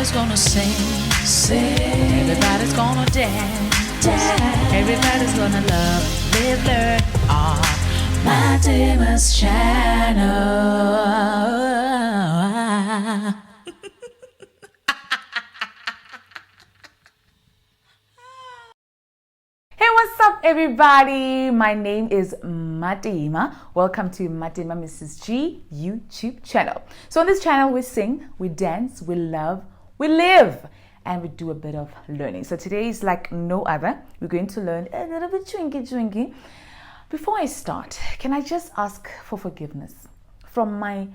Everybody's gonna sing. Everybody's gonna dance. Everybody's gonna love, live, learn on Matt Damon's channel. Hey, what's up, everybody? My name is Matima. Welcome to Matima Mrs. G YouTube channel. So on this channel, we sing, we dance, we love, we live, and we do a bit of learning. So today is like no other. We're going to learn a little bit chwinky. Before I start, can I just ask for forgiveness from my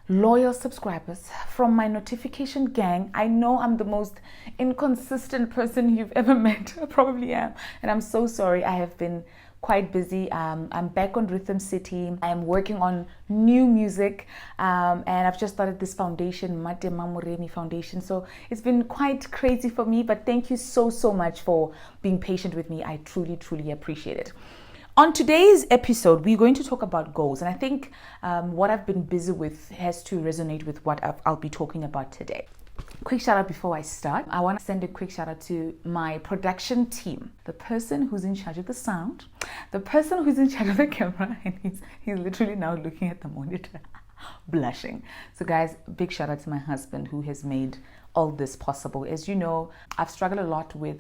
loyal subscribers, from my notification gang? I know I'm the most inconsistent person you've ever met. I probably am, and I'm so sorry. I have been quite busy. I'm back on Rhythm City. I'm working on new music, and I've just started this foundation, Matima Moremi Foundation. So it's been quite crazy for me, but thank you so much for being patient with me. I truly appreciate it. On today's episode, we're going to talk about goals, and I think what I've been busy with has to resonate with what I'll be talking about today. Quick shout out before I start. I want to send a quick shout out to my production team, the person who's in charge of the sound, the person who's in charge of the camera, and he's literally now looking at the monitor, blushing. So guys, big shout out to my husband who has made all this possible. As you know, I've struggled a lot with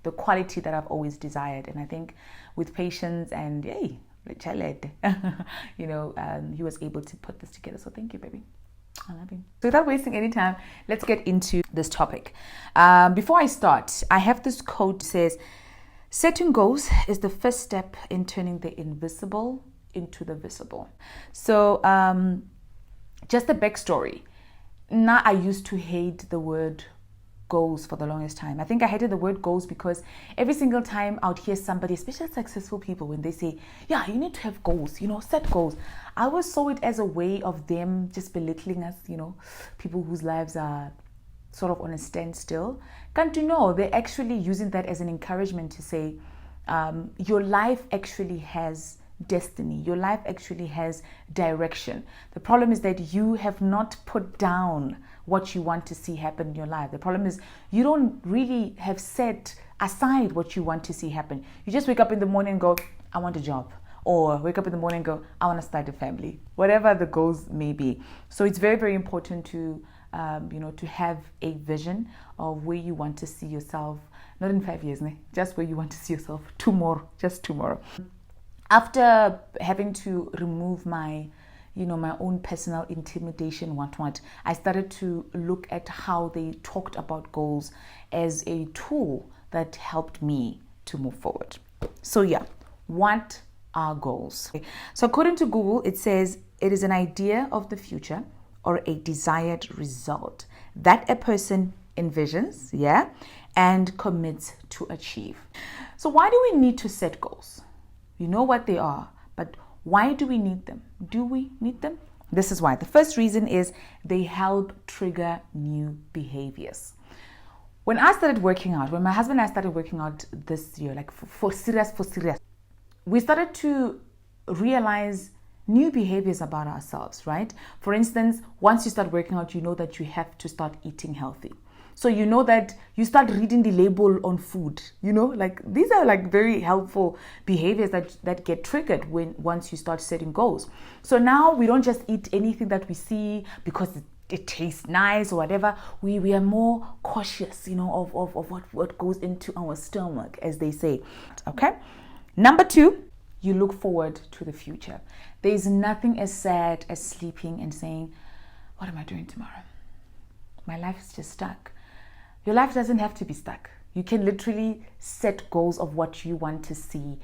the quality that I've always desired, and I think with patience and he was able to put this together. So thank you, baby. I love you. So without wasting any time, let's get into this topic. Before I start, I have this quote that says, setting goals is the first step in turning the invisible into the visible. So just a backstory. Now, I used to hate the word goals for the longest time. I think I hated the word goals because every single time I would hear somebody, especially successful people, when they say, yeah, you need to have goals, set goals. I always saw it as a way of them just belittling us, people whose lives are sort of on a standstill. Can't you know, they're actually using that as an encouragement to say, your life actually has destiny. Your life actually has direction. The problem is that you have not put down what you want to see happen in your life. The problem is you don't really have set aside what you want to see happen. You just wake up in the morning and go, I want a job. Or wake up in the morning and go, I want to start a family. Whatever the goals may be. So it's very important to to have a vision of where you want to see yourself, not in 5 years, just where you want to see yourself tomorrow, just tomorrow. After having to remove my own personal intimidation, I started to look at how they talked about goals as a tool that helped me to move forward. So yeah, what are goals? So according to Google, it says it is an idea of the future or a desired result that a person envisions, and commits to achieve. So why do we need to set goals? You know what they are, but why do we need them? Do we need them? This is why. The first reason is they help trigger new behaviors. When I started working out, when my husband and I started working out this year, like for serious, we started to realize new behaviors about ourselves, right? For instance, once you start working out, you know that you have to start eating healthy. So you know that you start reading the label on food, these are like very helpful behaviors that get triggered once you start setting goals. So now we don't just eat anything that we see because it tastes nice or whatever. We are more cautious, of what goes into our stomach, as they say. Okay. Number 2, you look forward to the future. There is nothing as sad as sleeping and saying, what am I doing tomorrow? My life is just stuck. Your life doesn't have to be stuck. You can literally set goals of what you want to see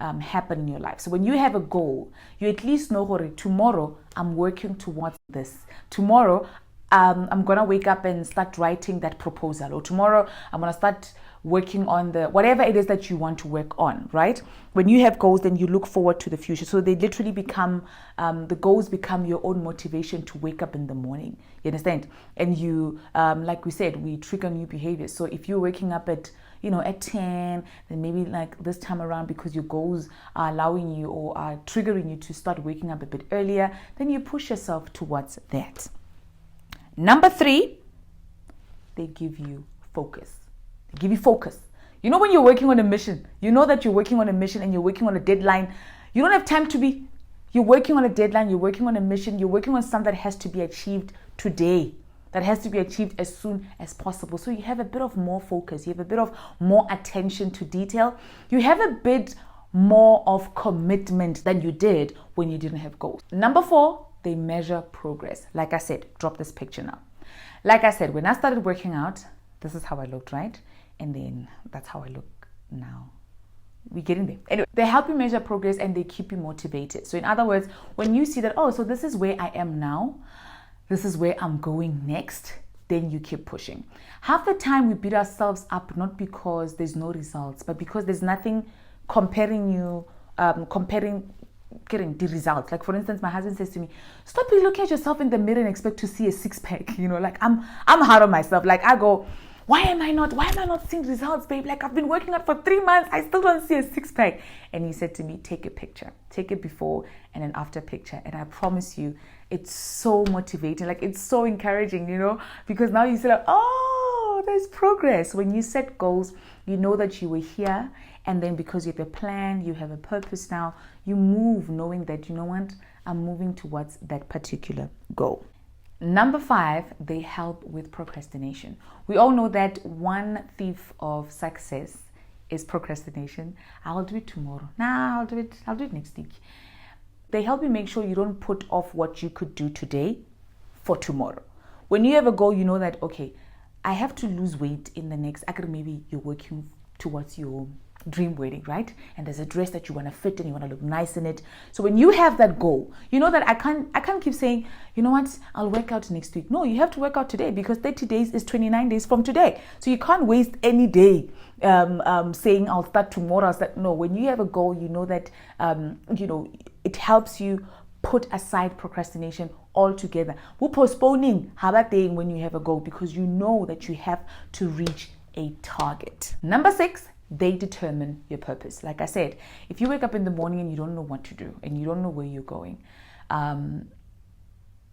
happen in your life. So when you have a goal, you at least know, tomorrow I'm working towards this. Tomorrow I'm going to wake up and start writing that proposal. Or tomorrow I'm going to start working on whatever it is that you want to work on, right? When you have goals, then you look forward to the future. So they literally become, the goals become your own motivation to wake up in the morning. You understand? And you, like we said, we trigger new behaviors. So if you're waking up at 10, then maybe like this time around, because your goals are allowing you or are triggering you to start waking up a bit earlier, then you push yourself towards that. Number 3, they give you focus. They give you focus. You know, when you're working on a mission, you know that you're working on a mission and you're working on a deadline. You don't have time to be, you're working on a deadline, you're working on a mission, you're working on something that has to be achieved today, that has to be achieved as soon as possible. So you have a bit of more focus, you have a bit of more attention to detail, you have a bit more of commitment than you did when you didn't have goals. Number 4, they measure progress. Like I said, drop this picture now. Like I said, when I started working out, this is how I looked, right? And then that's how I look now. We're getting there. Anyway, they help you measure progress and they keep you motivated. So in other words, when you see that, oh, so this is where I am now, this is where I'm going next, then you keep pushing. Half the time we beat ourselves up, not because there's no results, but because there's nothing comparing getting the results. Like for instance, my husband says to me, stop looking at yourself in the mirror and expect to see a six-pack. You know, like I'm hard on myself. Like I go, why am I not seeing results, babe? Like I've been working out for 3 months, I still don't see a six-pack. And he said to me, take a picture, take a before and an after picture. And I promise you, it's so motivating. Like it's so encouraging, you know, because now you say, like, oh, there's progress. When you set goals, you know that you were here. And then because you have a plan, you have a purpose now, you move knowing that, you know what, I'm moving towards that particular goal. Number 5, they help with procrastination. We all know that one thief of success is procrastination. I'll do it tomorrow. Nah, I'll do it next week. They help you make sure you don't put off what you could do today for tomorrow. When you have a goal, you know that, okay, I have to lose weight in the next, maybe you're working towards your dream wedding, right? And there's a dress that you want to fit in, you want to look nice in it. So when you have that goal, you know that I can't keep saying, you know what, I'll work out next week. No, you have to work out today because 30 days is 29 days from today. So you can't waste any day saying I'll start tomorrow. No, when you have a goal, you know that it helps you put aside procrastination altogether. We're postponing thing when you have a goal because you know that you have to reach a target. Number 6, they determine your purpose. Like I said, if you wake up in the morning and you don't know what to do and you don't know where you're going,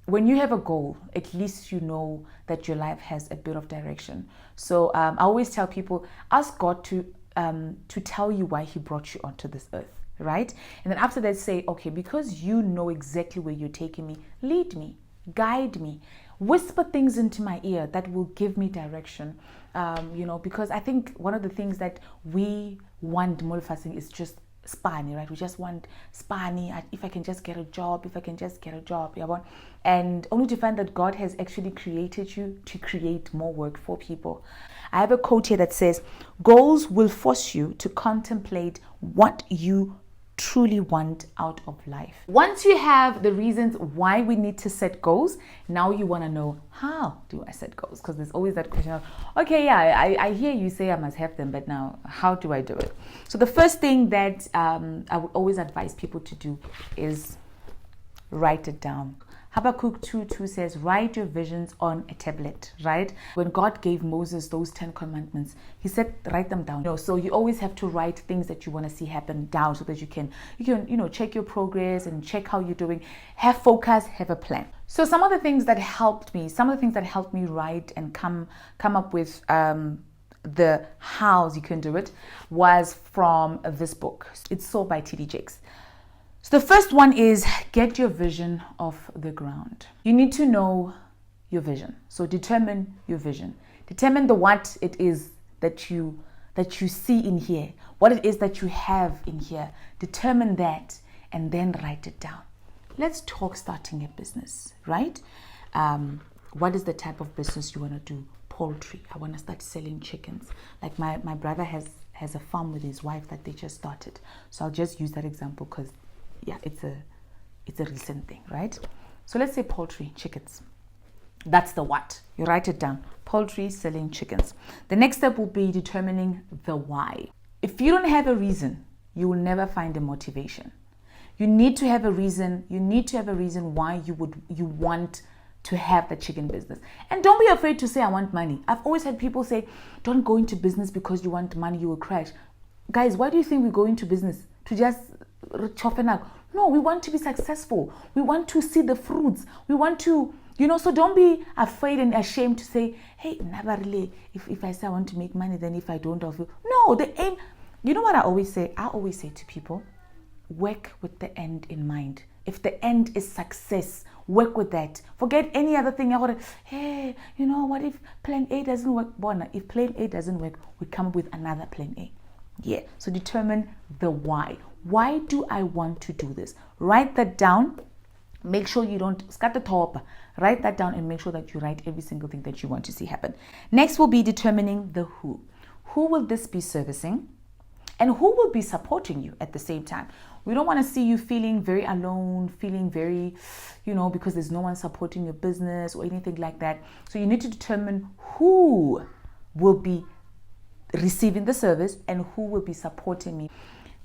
when you have a goal, at least you know that your life has a bit of direction. So I always tell people, ask God to tell you why He brought you onto this earth, right? And then after that, say, okay, because you know exactly where you're taking me, lead me, guide me, whisper things into my ear that will give me direction. Because I think one of the things that we want Molfasing is just spani, right? We just want spani. If I can just get a job, yeah. And only to find that God has actually created you to create more work for people. I have a quote here that says, goals will force you to contemplate what you truly want out of life. Once you have the reasons why we need to set goals, now you want to know, how do I set goals? Because there's always that question of, okay, yeah, I hear you say I must have them, but now how do I do it? So the first thing that I would always advise people to do is write it down. Habakkuk 2:2 says, write your visions on a tablet, right? When God gave Moses those 10 commandments, He said, write them down. So you always have to write things that you want to see happen down so that you can check your progress and check how you're doing. Have focus, have a plan. So some of the things that helped me write and come up with the hows you can do it was from this book. It's Soul by T.D. Jakes. So the first one is get your vision off the ground. You need to know your vision. So determine your vision. Determine what it is that you see in here, what it is that you have in here. Determine that and then write it down. Let's talk starting a business, right? What is the type of business you want to do? Poultry. I want to start selling chickens. Like my brother has a farm with his wife that they just started. So I'll just use that example because it's a recent thing, right? So let's say poultry, chickens. That's the what. You write it down. Poultry, selling chickens. The next step will be determining the why. If you don't have a reason, you will never find a motivation. You need to have a reason. You need to have a reason why you want to have the chicken business. And don't be afraid to say, I want money. I've always had people say, don't go into business because you want money, you will crash. Guys, why do you think we go into business? To just chopping up? No, we want to be successful. We want to see the fruits. We want to, So don't be afraid and ashamed to say, hey, never really, if I say I want to make money, then if I don't, I'll feel. No, the aim, you know what I always say? I always say to people, work with the end in mind. If the end is success, work with that. Forget any other thing. Hey, what if plan A doesn't work? Bona, if plan A doesn't work, we come up with another plan A. Yeah, so determine the why. Why do I want to do this? Write that down. Make sure you don't scat the top. Write that down and make sure that you write every single thing that you want to see happen. Next will be determining the who. Who will this be servicing? And who will be supporting you at the same time? We don't want to see you feeling very alone, feeling very, because there's no one supporting your business or anything like that. So you need to determine who will be receiving the service and who will be supporting me.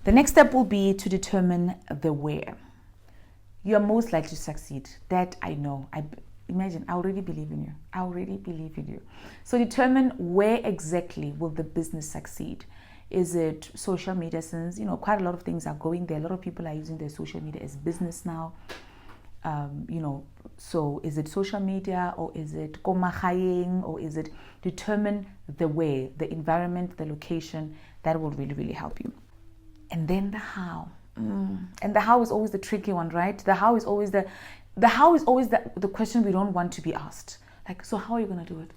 The next step will be to determine the where. You are most likely to succeed. That I know. Imagine, I already believe in you. So determine where exactly will the business succeed. Is it social media? Since, quite a lot of things are going there. A lot of people are using their social media as business now. So is it social media or is it komahaying or is it determine the way, the environment, the location? That will really, really help you. And then the how. And the how is always the tricky one, right? The how is always the question we don't want to be asked. Like, so how are you going to do it?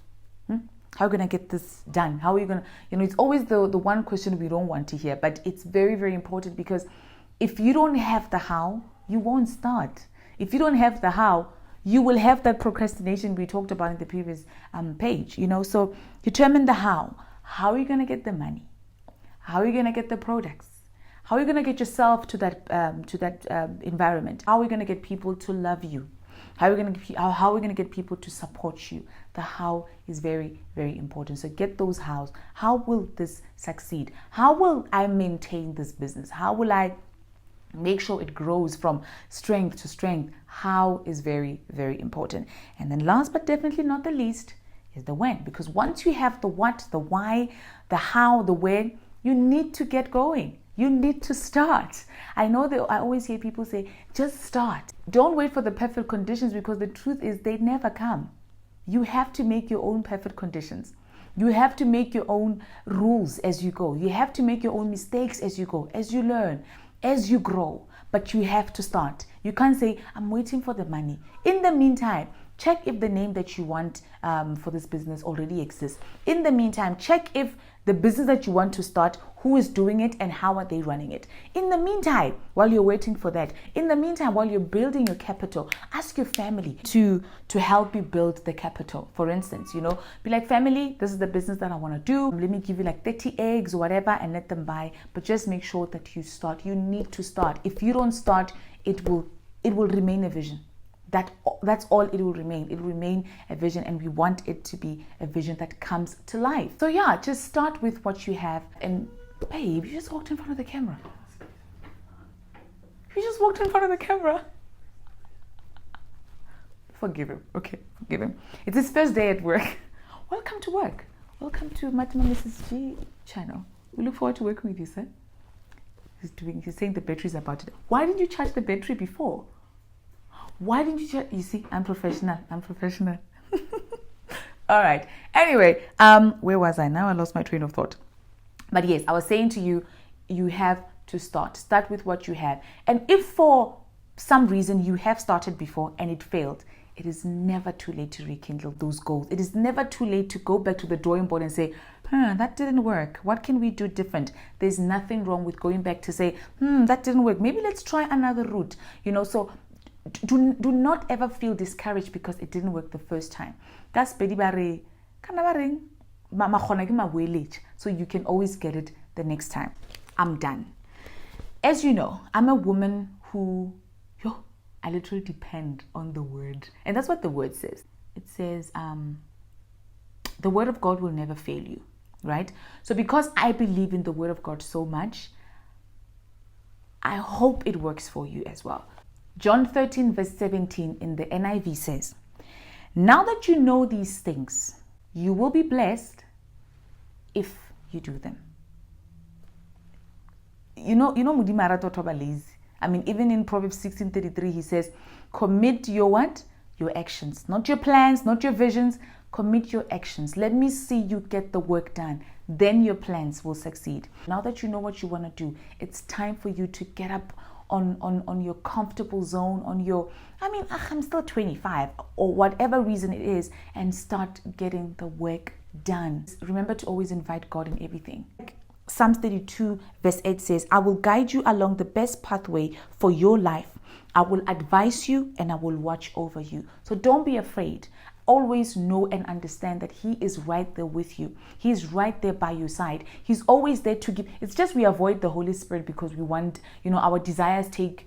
How are you going to get this done? How are you going to, it's always the one question we don't want to hear, but it's very, very important because if you don't have the how, you won't start. If you don't have the how, you will have that procrastination we talked about in the previous page, so determine the how. How are you going to get the money? How are you going to get the products? How are you going to get yourself to that environment? How are we going to get people to love you? How are we going to get people to support you? The how is very, very important. So get those hows. How will this succeed? How will I maintain this business? How will I make sure it grows from strength to strength? How is very, very important. And then last but definitely not the least is the when. Because once you have the what, the why, the how, the when, you need to get going. You need to start. I know that I always hear people say, just start. Don't wait for the perfect conditions because the truth is they never come. You have to make your own perfect conditions. You have to make your own rules as you go. You have to make your own mistakes as you go, as you learn, as you grow. But you have to start. You can't say, I'm waiting for the money. In the meantime, check if the name that you want for this business already exists. In the meantime, check if the business that you want to start, who is doing it and how are they running it. In the meantime, while you're waiting for that, in the meantime, while you're building your capital, ask your family to help you build the capital. For instance, be like, family, this is the business that I want to do. Let me give you like 30 eggs or whatever and let them buy. But just make sure that you start. You need to start. If you don't start, it will remain a vision. That's all it will remain. It will remain a vision, and we want it to be a vision that comes to life. So yeah, just start with what you have. And babe, you just walked in front of the camera. Forgive him. Okay, forgive him. It's his first day at work. Welcome to work. Welcome to Matima Mrs. G channel. We look forward to working with you, sir. He's saying the battery's about to die. Why didn't you charge the battery before? Why didn't you charge? You see, I'm professional. All right. Anyway, where was I now? I lost my train of thought. But yes, I was saying to you, you have to start. Start with what you have. And if for some reason you have started before and it failed, it is never too late to rekindle those goals. It is never too late to go back to the drawing board and say, that didn't work. What can we do different? There's nothing wrong with going back to say, that didn't work. Maybe let's try another route. So do not ever feel discouraged because it didn't work the first time. That's so you can always get it the next time. I'm done. As you know, I'm a woman who I literally depend on the word. And that's what the word says. It says the word of God will never fail you, right? So because I believe in the word of God so much, I hope it works for you as well. John 13 verse 17 in the NIV says, now that you know these things, you will be blessed if you do them. Mudimara toba lazy. I mean, even in Proverbs 16:33, he says, commit your what? your actions, not your plans, not your visions. Commit your actions. Let me see you get the work done. Then your plans will succeed. Now that you know what you want to do, it's time for you to get up on your comfortable zone, I'm still 25 or whatever reason it is, and start getting the work done. Remember to always invite God in everything. Psalms 32 verse 8 says, I will guide you along the best pathway for your life. I will advise you and I will watch over you. So don't be afraid. Always know and understand that He is right there with you. He is right there by your side. He's always there to give. It's just we avoid the Holy Spirit because we want, our desires take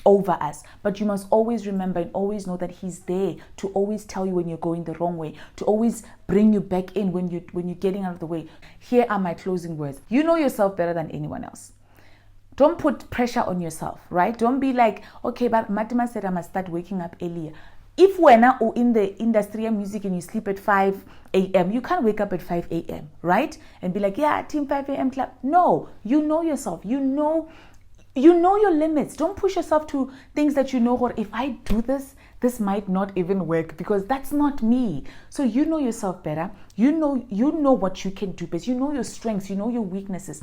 over us. But you must always remember and always know that He's there to always tell you when you're going the wrong way, to always bring you back in when you're getting out of the way. Here are my closing words. You know yourself better than anyone else. Don't put pressure on yourself, right? Don't be like, okay, but Matima said I must start waking up earlier. If we're now in the industry of music and you sleep at 5 a.m., you can't wake up at 5 a.m., right? And be like, yeah, team 5 a.m. club. No, you know yourself. You know your limits. Don't push yourself to things that or if I do this might not even work because that's not me. So you know yourself better. You know what you can do best. You know your strengths. You know your weaknesses.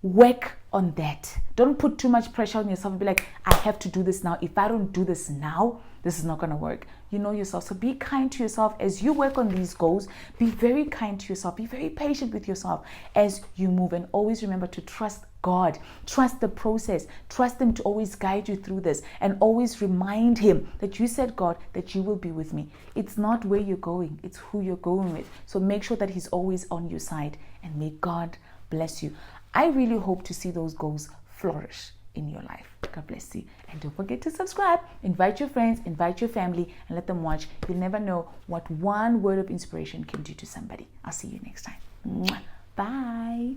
Work on that. Don't put too much pressure on yourself and be like, I have to do this now. If I don't do this now, this is not going to work. You know yourself. So be kind to yourself as you work on these goals. Be very kind to yourself. Be very patient with yourself as you move. And always remember to trust God. Trust the process. Trust Him to always guide you through this. And always remind Him that you said, God, that you will be with me. It's not where you're going. It's who you're going with. So make sure that He's always on your side. And may God bless you. I really hope to see those goals flourish in your life. God bless you. And don't forget to subscribe. Invite your friends, invite your family, and let them watch. You'll never know what one word of inspiration can do to somebody. I'll see you next time. Bye.